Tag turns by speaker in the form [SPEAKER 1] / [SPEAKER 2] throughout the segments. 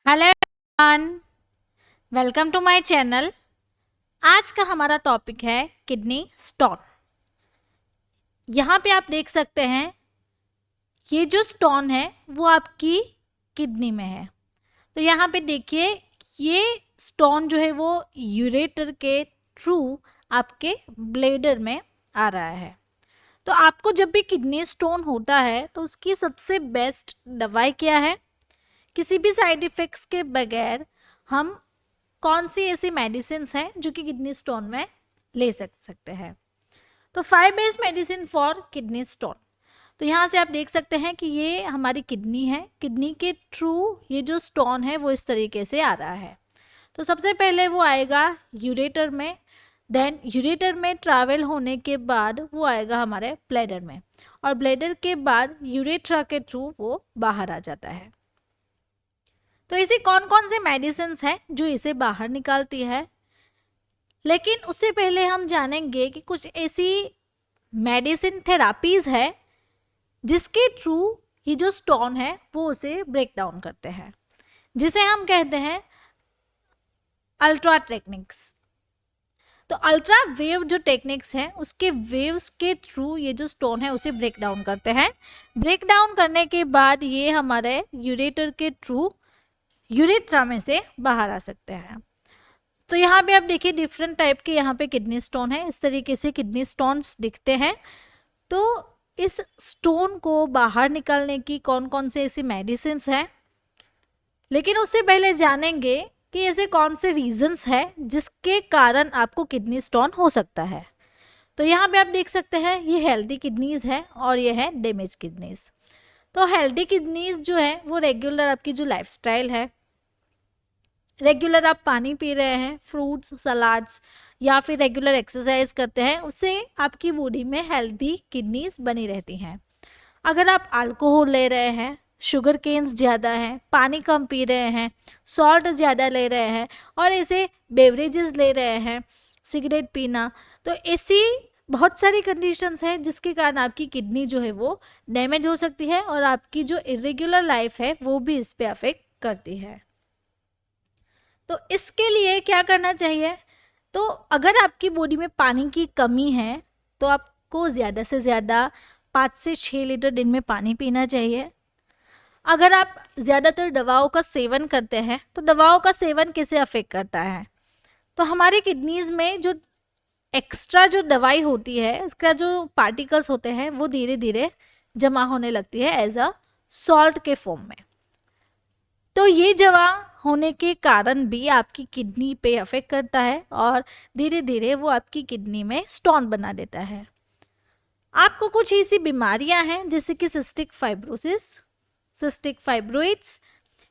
[SPEAKER 1] Hello everyone, welcome to my channel. आज का हमारा टॉपिक है किडनी स्टोन। यहाँ पे आप देख सकते हैं ये जो स्टोन है वो आपकी किडनी में है। तो यहाँ पे देखिए ये स्टोन जो है वो यूरेटर के थ्रू आपके ब्लेडर में आ रहा है। तो आपको जब भी किडनी स्टोन होता है तो उसकी सबसे बेस्ट दवाई क्या है? किसी भी साइड इफ़ेक्ट्स के बगैर हम कौन सी ऐसी मेडिसिन हैं जो कि किडनी स्टोन में ले सकते हैं? तो 5 base medicine for kidney stone. तो यहाँ से आप देख सकते हैं कि ये हमारी किडनी है, किडनी के थ्रू ये जो स्टोन है वो इस तरीके से आ रहा है। तो सबसे पहले वो आएगा यूरेटर में, देन यूरेटर में ट्रैवल होने के बाद वो आएगा हमारे ब्लैडर में, और ब्लैडर के बाद यूरेथ्रा के थ्रू वो बाहर आ जाता है। तो ऐसी कौन कौन सी मेडिसिन हैं जो इसे बाहर निकालती है? लेकिन उससे पहले हम जानेंगे कि कुछ ऐसी मेडिसिन थेरापीज है जिसके थ्रू ये जो स्टोन है वो उसे ब्रेक डाउन करते हैं, जिसे हम कहते हैं अल्ट्रा टेक्निक्स। तो अल्ट्रा वेव जो टेक्निक्स है उसके वेव्स के थ्रू ये जो स्टोन है उसे ब्रेक डाउन करते हैं। ब्रेक डाउन करने के बाद ये हमारे यूरेटर के थ्रू यूरेथ्रा में से बाहर आ सकते हैं। तो यहाँ पे आप देखिए डिफरेंट टाइप के यहाँ पे किडनी स्टोन है, इस तरीके से किडनी स्टोन्स दिखते हैं। तो इस स्टोन को बाहर निकालने की कौन कौन से ऐसी मेडिसिन हैं, लेकिन उससे पहले जानेंगे कि ऐसे कौन से रीजंस हैं जिसके कारण आपको किडनी स्टोन हो सकता है। तो यहाँ पे आप देख सकते हैं ये हेल्दी किडनीज है और ये है डैमेज किडनीज। तो हेल्दी किडनीज जो है वो रेगुलर आपकी जो लाइफस्टाइल है, रेगुलर आप पानी पी रहे हैं, फ्रूट्स सलाड्स, या फिर रेगुलर एक्सरसाइज करते हैं, उससे आपकी बॉडी में हेल्दी किडनीज बनी रहती हैं। अगर आप अल्कोहल ले रहे हैं, शुगर केन्स ज़्यादा हैं, पानी कम पी रहे हैं, सॉल्ट ज़्यादा ले रहे हैं और ऐसे बेवरेजेस ले रहे हैं, सिगरेट पीना, तो ऐसी बहुत सारी कंडीशंस हैं जिसके कारण आपकी किडनी जो है वो डैमेज हो सकती है और आपकी जो इरेगुलर लाइफ है वो भी इस पे अफेक्ट करती है। तो इसके लिए क्या करना चाहिए? तो अगर आपकी बॉडी में पानी की कमी है तो आपको ज़्यादा से ज़्यादा 5 से 6 लीटर दिन में पानी पीना चाहिए। अगर आप ज़्यादातर दवाओं का सेवन करते हैं तो दवाओं का सेवन कैसे अफेक्ट करता है? तो हमारी किडनीज में जो एक्स्ट्रा जो दवाई होती है इसका जो पार्टिकल्स होते हैं वो धीरे धीरे जमा होने लगती है एज अ सॉल्ट के फॉर्म में। तो ये जमा होने के कारण भी आपकी किडनी पे अफेक्ट करता है और धीरे धीरे वो आपकी किडनी में स्टोन बना देता है। आपको कुछ ऐसी बीमारियां हैं जैसे कि cystic fibrosis, cystic fibroids,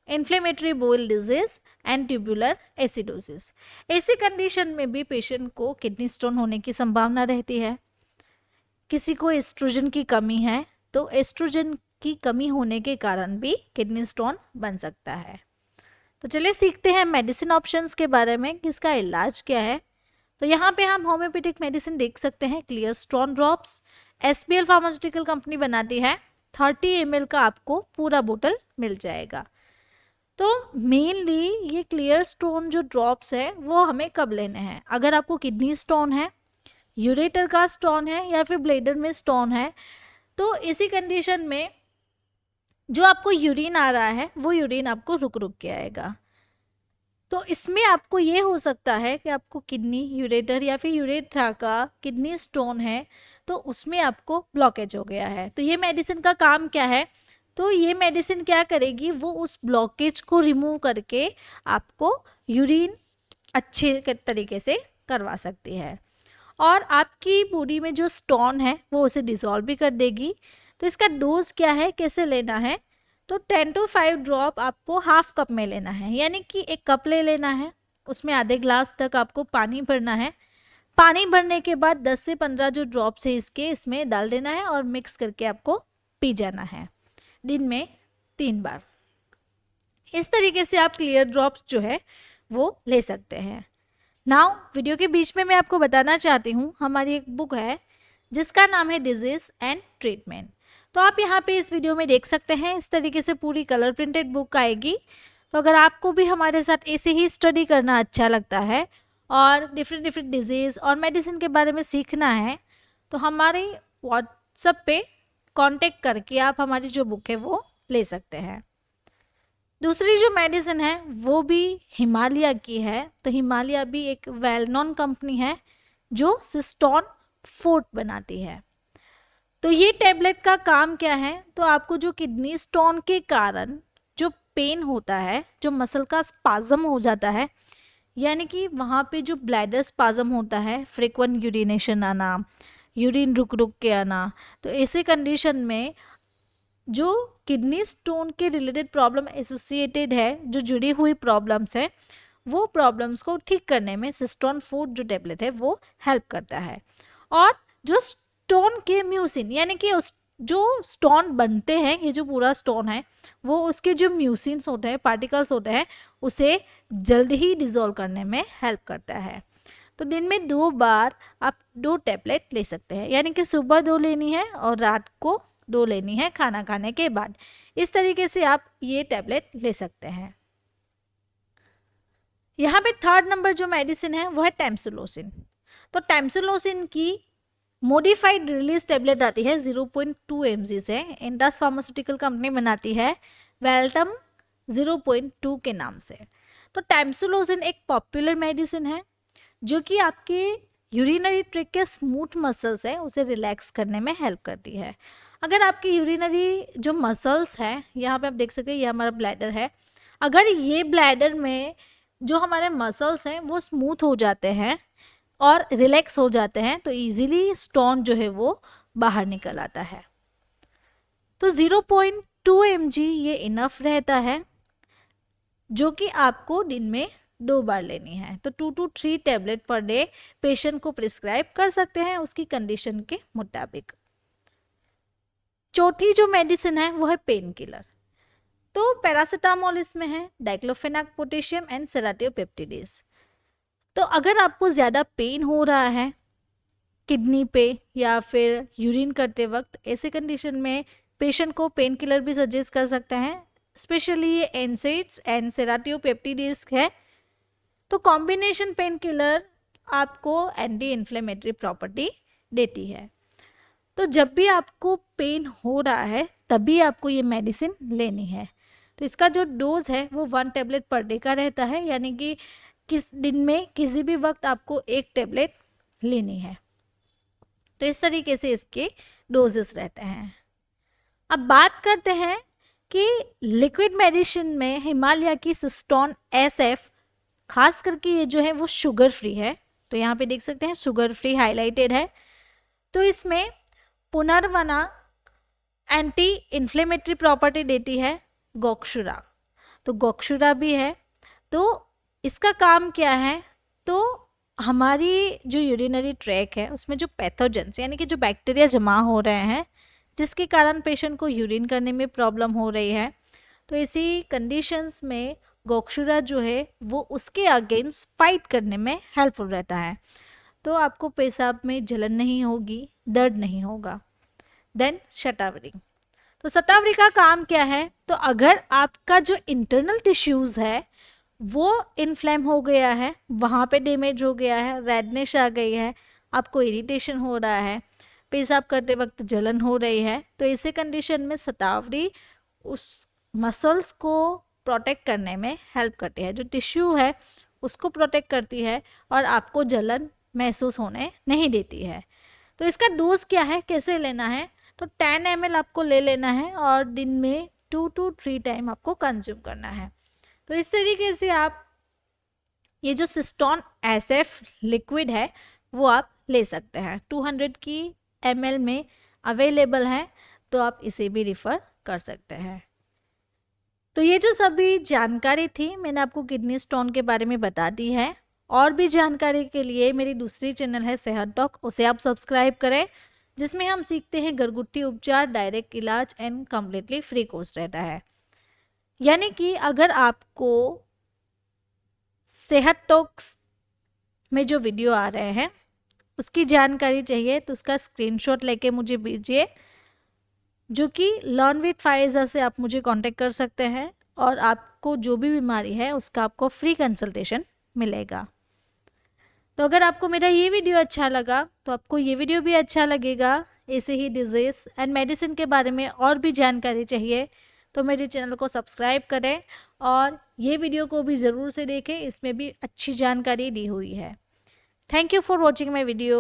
[SPEAKER 1] inflammatory बोल डिजीज एंड ट्यूबुलर एसिडोसिस। ऐसी कंडीशन में भी पेशेंट को किडनी स्टोन होने की संभावना रहती है। किसी को एस्ट्रोजन की कमी है तो एस्ट्रोजन की कमी होने के कारण भी किडनी स्टोन बन सकता है। तो चलिए सीखते हैं मेडिसिन ऑप्शंस के बारे में कि इसका इलाज क्या है। तो यहाँ पे हम होम्योपैथिक मेडिसिन देख सकते हैं, clear stone drops SBL pharmaceutical company बनाती है। 30 ml का आपको पूरा बोतल मिल जाएगा। तो मेनली ये क्लियर स्टोन जो ड्रॉप्स है वो हमें कब लेने हैं? अगर आपको किडनी स्टोन है, यूरेटर का स्टोन है या फिर ब्लैडर में स्टोन है, तो इसी कंडीशन में जो आपको यूरिन आ रहा है वो यूरिन आपको रुक रुक के आएगा। तो इसमें आपको ये हो सकता है कि आपको किडनी यूरेटर या फिर यूरेथ्रा का किडनी स्टोन है तो उसमें आपको ब्लॉकेज हो गया है। तो ये मेडिसिन का काम क्या है? तो ये मेडिसिन क्या करेगी, वो उस ब्लॉकेज को रिमूव करके आपको यूरिन अच्छे तरीके से करवा सकती है और आपकी बॉडी में जो स्टोन है वो उसे डिसॉल्व भी कर देगी। तो इसका डोज क्या है, कैसे लेना है? तो 10 to 5 ड्रॉप आपको हाफ कप में लेना है, यानी कि एक कप ले लेना है, उसमें आधे ग्लास तक आपको पानी भरना है। पानी भरने के बाद 10 से 15 जो ड्रॉप्स है इसके इसमें डाल देना है और मिक्स करके आपको पी जाना है दिन में 3 बार। इस तरीके से आप क्लियर ड्रॉप्स जो है वो ले सकते हैं। नाउ वीडियो के बीच में मैं आपको बताना चाहती हूँ हमारी एक बुक है जिसका नाम है डिजीज एंड ट्रीटमेंट। तो आप यहाँ पे इस वीडियो में देख सकते हैं, इस तरीके से पूरी कलर प्रिंटेड बुक आएगी। तो अगर आपको भी हमारे साथ ऐसे ही स्टडी करना अच्छा लगता है और डिफरेंट डिफरेंट डिजीज़ और मेडिसिन के बारे में सीखना है, तो हमारे व्हाट्सएप पे कांटेक्ट करके आप हमारी जो बुक है वो ले सकते हैं। दूसरी जो मेडिसिन है वो भी हिमालय की है। तो हिमालय भी एक वेल नोन कंपनी है जो सिस्टोन फोर्ट बनाती है। तो ये टैबलेट का काम क्या है, तो आपको जो किडनी स्टोन के कारण जो पेन होता है, जो मसल का स्पाज्म हो जाता है, यानी कि वहाँ पे जो ब्लैडर स्पाज्म होता है, फ्रीक्वेंट यूरिनेशन आना, यूरिन रुक रुक के आना, तो ऐसे कंडीशन में जो किडनी स्टोन के रिलेटेड प्रॉब्लम एसोसिएटेड है, जो जुड़ी हुई प्रॉब्लम्स है, वो प्रॉब्लम्स को ठीक करने में सिस्टोन फोर्ट जो टैबलेट है वो हेल्प करता है। और जो स्टोन के म्यूसिन, यानी कि उस जो स्टोन बनते हैं, ये जो पूरा स्टोन है वो उसके जो म्यूसिन्स होते हैं, पार्टिकल्स होते हैं, उसे जल्द ही डिसॉल्व करने में हेल्प करता है। तो दिन में 2 बार आप 2 टैबलेट ले सकते हैं, यानी कि सुबह 2 लेनी है और रात को 2 लेनी है खाना खाने के बाद। इस तरीके से आप ये टैबलेट ले सकते हैं। यहाँ पे 3rd नंबर जो मेडिसिन है वो है टैमसुलोसिन। तो टैमसुलोसिन की मॉडिफाइड रिलीज टैबलेट आती है 0.2 mg से। इंडस फार्मास्यूटिकल कंपनी बनाती है वेल्टम 0.2 के नाम से। तो टैमसुलोसिन एक पॉपुलर मेडिसिन है जो कि आपके यूरिनरी ट्रैक्ट के स्मूथ मसल्स है उसे रिलैक्स करने में हेल्प करती है। अगर आपकी यूरिनरी जो मसल्स है, यहाँ पे आप देख सकते हैं ये हमारा ब्लैडर है, अगर ये ब्लैडर में जो हमारे मसल्स हैं वो स्मूथ हो जाते हैं और रिलैक्स हो जाते हैं, तो इजीली स्टोन जो है वो बाहर निकल आता है। तो 0.2 mg ये इनफ रहता है, जो कि आपको दिन में 2 बार लेनी है। तो 2 to 3 tablet per day patient को प्रिस्क्राइब कर सकते हैं उसकी कंडीशन के मुताबिक। चौथी जो मेडिसिन है वो है पेन किलर। तो पैरासीटामोल इसमें है, डाइक्लोफेनाक पोटेशियम एंड सेडाटिव पेप्टिडेज। तो अगर आपको ज़्यादा पेन हो रहा है किडनी पे या फिर यूरिन करते वक्त, ऐसे कंडीशन में पेशेंट को पेन किलर भी सजेस्ट कर सकते हैं, स्पेशली ये एनसेड्स एंड सेडाटिव पेप्टिडेज है। तो कॉम्बिनेशन पेन किलर आपको एंटी इन्फ्लेमेटरी प्रॉपर्टी देती है। तो जब भी आपको पेन हो रहा है तभी आपको ये मेडिसिन लेनी है। तो इसका जो डोज है वो 1 टैबलेट पर डे का रहता है, यानी कि किस दिन में किसी भी वक्त आपको 1 टैबलेट लेनी है। तो इस तरीके से इसके डोजेस रहते हैं। अब बात करते हैं कि लिक्विड मेडिसिन में हिमालय की सिस्टोन SF, खास करके ये जो है वो शुगर फ्री है। तो यहाँ पे देख सकते हैं शुगर फ्री हाईलाइटेड है। तो इसमें पुनर्वना एंटी इन्फ्लेमेटरी प्रॉपर्टी देती है गोक्षुरा। तो गोक्षुरा भी है। तो इसका काम क्या है, तो हमारी जो यूरिनरी ट्रैक है उसमें जो पैथोजेंस, यानी कि जो बैक्टीरिया जमा हो रहे हैं जिसके कारण पेशेंट को यूरिन करने में प्रॉब्लम हो रही है, तो ऐसी कंडीशंस में गोक्षुरा जो है वो उसके अगेंस्ट फाइट करने में हेल्पफुल रहता है। तो आपको पेशाब में जलन नहीं होगी, दर्द नहीं होगा। देन शतावरी। तो शतावरी का काम क्या है, तो अगर आपका जो इंटरनल टिश्यूज़ है वो इन्फ्लेम हो गया है, वहाँ पे डैमेज हो गया है, रेडनेस आ गई है, आपको इरिटेशन हो रहा है, पेशाब करते वक्त जलन हो रही है, तो ऐसे कंडीशन में शतावरी उस मसल्स को प्रोटेक्ट करने में हेल्प करती है, जो टिश्यू है उसको प्रोटेक्ट करती है और आपको जलन महसूस होने नहीं देती है। तो इसका डोज क्या है, कैसे लेना है, तो 10 ml आपको ले लेना है और दिन में 2 to 3 टाइम आपको कंज्यूम करना है। तो इस तरीके से आप ये जो सिस्टोन SF लिक्विड है वो आप ले सकते हैं। 200 की ml में अवेलेबल है, तो आप इसे भी रिफ़र कर सकते हैं। तो ये जो सभी जानकारी थी मैंने आपको किडनी स्टोन के बारे में बता दी है। और भी जानकारी के लिए मेरी दूसरी चैनल है सेहत टॉक, उसे आप सब्सक्राइब करें, जिसमें हम सीखते हैं घरगुती उपचार, डायरेक्ट इलाज एंड कम्प्लीटली फ्री कोर्स रहता है। यानी कि अगर आपको सेहत टॉक्स में जो वीडियो आ रहे हैं उसकी जानकारी चाहिए तो उसका स्क्रीनशॉट लेके मुझे भेजिए, जो कि लर्न विद फाइजा से आप मुझे कांटेक्ट कर सकते हैं। और आपको जो भी बीमारी है उसका आपको फ्री कंसल्टेशन मिलेगा। तो अगर आपको मेरा ये वीडियो अच्छा लगा तो आपको ये वीडियो भी अच्छा लगेगा। ऐसे ही डिजीज़ एंड मेडिसिन के बारे में और भी जानकारी चाहिए तो मेरे चैनल को सब्सक्राइब करें और ये वीडियो को भी ज़रूर से देखें, इसमें भी अच्छी जानकारी दी हुई है। Thank you for watching my video.